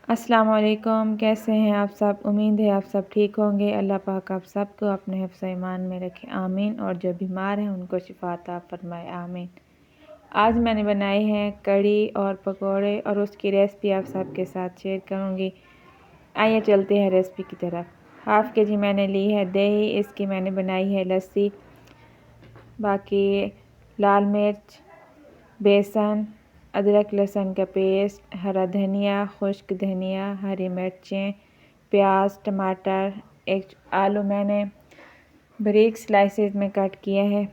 السلام علیکم، کیسے ہیں آپ سب؟ امید ہے آپ سب ٹھیک ہوں گے۔ اللہ پاک آپ سب کو اپنے حفظ و ایمان میں رکھے، آمین۔ اور جو بیمار ہیں ان کو شفا عطا فرمائے، آمین۔ آج میں نے بنائی ہے کڑھی اور پکوڑے، اور اس کی ریسپی آپ سب کے ساتھ شیئر کروں گی۔ آئیے چلتے ہیں ریسپی کی طرف۔ ½ kg میں نے لی ہے دہی، اس کی میں نے بنائی ہے لسی۔ باقی لال مرچ، بیسن، ادرک لہسن کا پیسٹ، ہرا دھنیا، خشک دھنیا، ہری مرچیں، پیاز، ٹماٹر، ایک آلو میں نے باریک سلائسز میں کٹ کیا ہے۔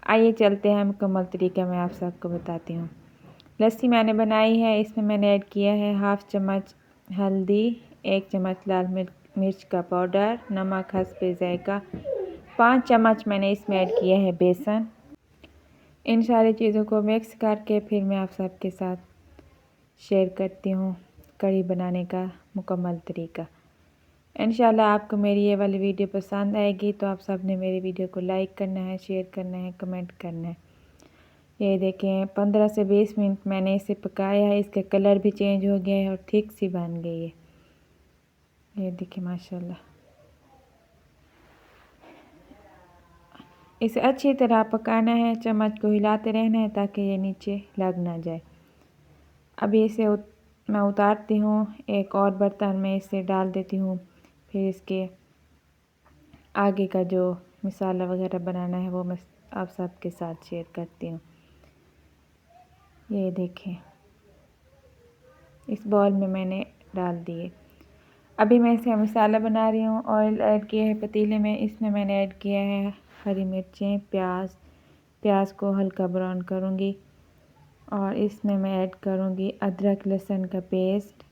آئیے چلتے ہیں مکمل طریقہ میں آپ سب کو بتاتی ہوں۔ لسی میں نے بنائی ہے، اس میں نے ایڈ کیا ہے ½ چمچ ہلدی، 1 چمچ لال مرچ کا پاؤڈر، نمک حسب ذائقہ، 5 چمچ میں نے اس میں ایڈ کیا ہے بیسن۔ ان ساری چیزوں کو مکس کر کے پھر میں آپ سب کے ساتھ شیئر کرتی ہوں کڑھی بنانے کا مکمل طریقہ۔ انشاءاللہ آپ کو میری یہ والی ویڈیو پسند آئے گی تو آپ سب نے میری ویڈیو کو لائک کرنا ہے، شیئر کرنا ہے، کمنٹ کرنا ہے۔ یہ دیکھیں 15 سے 20 منٹ میں نے اسے پکایا ہے، اس کا کلر بھی چینج ہو گیا ہے اور ٹھیک سی بن گئی ہے۔ یہ دیکھیں ماشاءاللہ۔ اسے اچھی طرح پکانا ہے، چمچ کو ہلاتے رہنا ہے تاکہ یہ نیچے لگ نہ جائے۔ ابھی اسے میں اتارتی ہوں، ایک اور برتن میں اسے ڈال دیتی ہوں، پھر اس کے آگے کا جو مسالہ وغیرہ بنانا ہے وہ میں آپ سب کے ساتھ شیئر کرتی ہوں۔ یہ دیکھیں اس باؤل میں نے ڈال دیے۔ ابھی میں اسے مسالہ بنا رہی ہوں۔ آئل ایڈ کیا ہے پتیلے میں، اس میں نے ایڈ کیا ہے ہری مرچیں، پیاز کو ہلکا براؤن کروں گی، اور اس میں ایڈ کروں گی ادرک لہسن کا پیسٹ،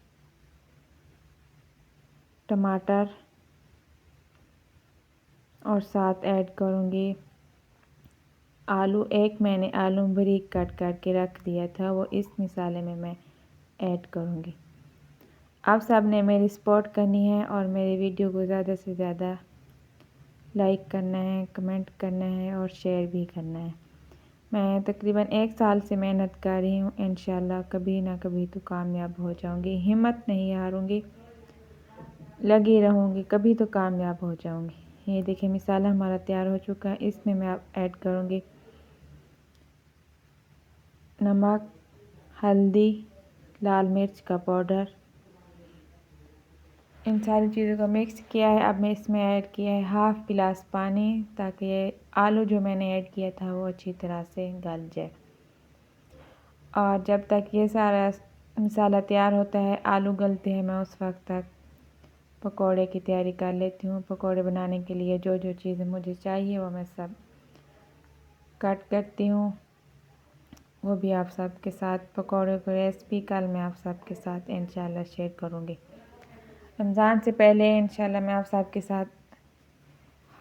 ٹماٹر، اور ساتھ ایڈ کروں گی آلو۔ ایک میں نے آلو باریک کٹ کر کے رکھ دیا تھا، وہ اس مسالے میں ایڈ کروں گی۔ آپ سب نے میری سپورٹ کرنی ہے اور میری ویڈیو کو زیادہ سے زیادہ لائک کرنا ہے، کمنٹ کرنا ہے اور شیئر بھی کرنا ہے۔ میں تقریباً 1 سال سے محنت کر رہی ہوں، انشاءاللہ کبھی نہ کبھی تو کامیاب ہو جاؤں گی۔ ہمت نہیں ہاروں گی، لگی رہوں گی، کبھی تو کامیاب ہو جاؤں گی۔ یہ دیکھیں مسالہ ہمارا تیار ہو چکا ہے، اس میں ایڈ کروں گی نمک، ہلدی، لال مرچ کا پاؤڈر۔ ان ساری چیزوں کو مکس کیا ہے۔ اب میں اس میں ایڈ کیا ہے ½ گلاس پانی، تاکہ یہ آلو جو میں نے ایڈ کیا تھا وہ اچھی طرح سے گل جائے۔ اور جب تک یہ سارا مسالہ تیار ہوتا ہے، آلو گلتے ہیں، میں اس وقت تک پکوڑے کی تیاری کر لیتی ہوں۔ پکوڑے بنانے کے لیے جو چیزیں مجھے چاہیے وہ میں سب کٹ کرتی ہوں، وہ بھی آپ سب کے ساتھ پکوڑے کی ریسپی کل میں آپ سب کے ساتھ انشاءاللہ شیئر کروں گی۔ رمضان سے پہلے انشاءاللہ میں آپ سب کے ساتھ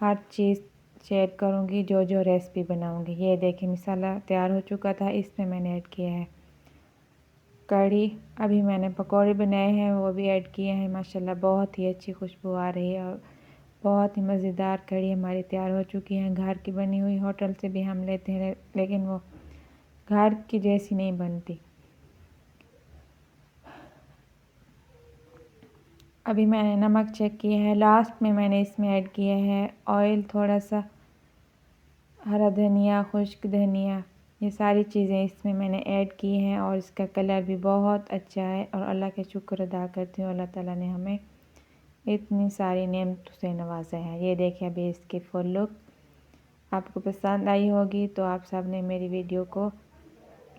ہر چیز شیئر کروں گی، جو ریسپی بناؤں گی۔ یہ دیکھیں مسالہ تیار ہو چکا تھا، اس میں نے ایڈ کیا ہے کڑھی۔ ابھی میں نے پکوڑے بنائے ہیں، وہ بھی ایڈ کیے ہیں۔ ماشاءاللہ بہت ہی اچھی خوشبو آ رہی ہے اور بہت ہی مزیدار کڑھی ہماری تیار ہو چکی ہے۔ گھر کی بنی ہوئی ہوٹل سے بھی ہم لیتے ہیں، لیکن وہ گھر کی جیسی نہیں بنتی۔ ابھی میں نے نمک چیک کیا ہے، لاسٹ میں نے اس میں ایڈ کیا ہے آئل، تھوڑا سا ہرا دھنیا، خشک دھنیا، یہ ساری چیزیں اس میں نے ایڈ کی ہیں، اور اس کا کلر بھی بہت اچھا ہے۔ اور اللہ کا شکر ادا کرتی ہوں، اللہ تعالیٰ نے ہمیں اتنی ساری نعمتوں سے نوازا ہے۔ یہ دیکھیں ابھی اس کی فل لک آپ کو پسند آئی ہوگی تو آپ سب نے میری ویڈیو کو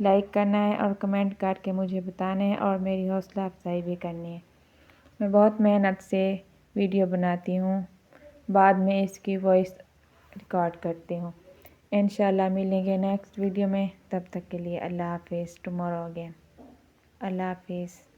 لائک کرنا ہے اور کمنٹ کر کے مجھے بتانا ہے اور میری حوصلہ افزائی بھی کرنی ہے۔ میں بہت محنت سے ویڈیو بناتی ہوں، بعد میں اس کی وائس ریکارڈ کرتی ہوں۔ انشاءاللہ ملیں گے نیکسٹ ویڈیو میں، تب تک کے لیے اللہ حافظ۔ Tomorrow again. اللہ حافظ۔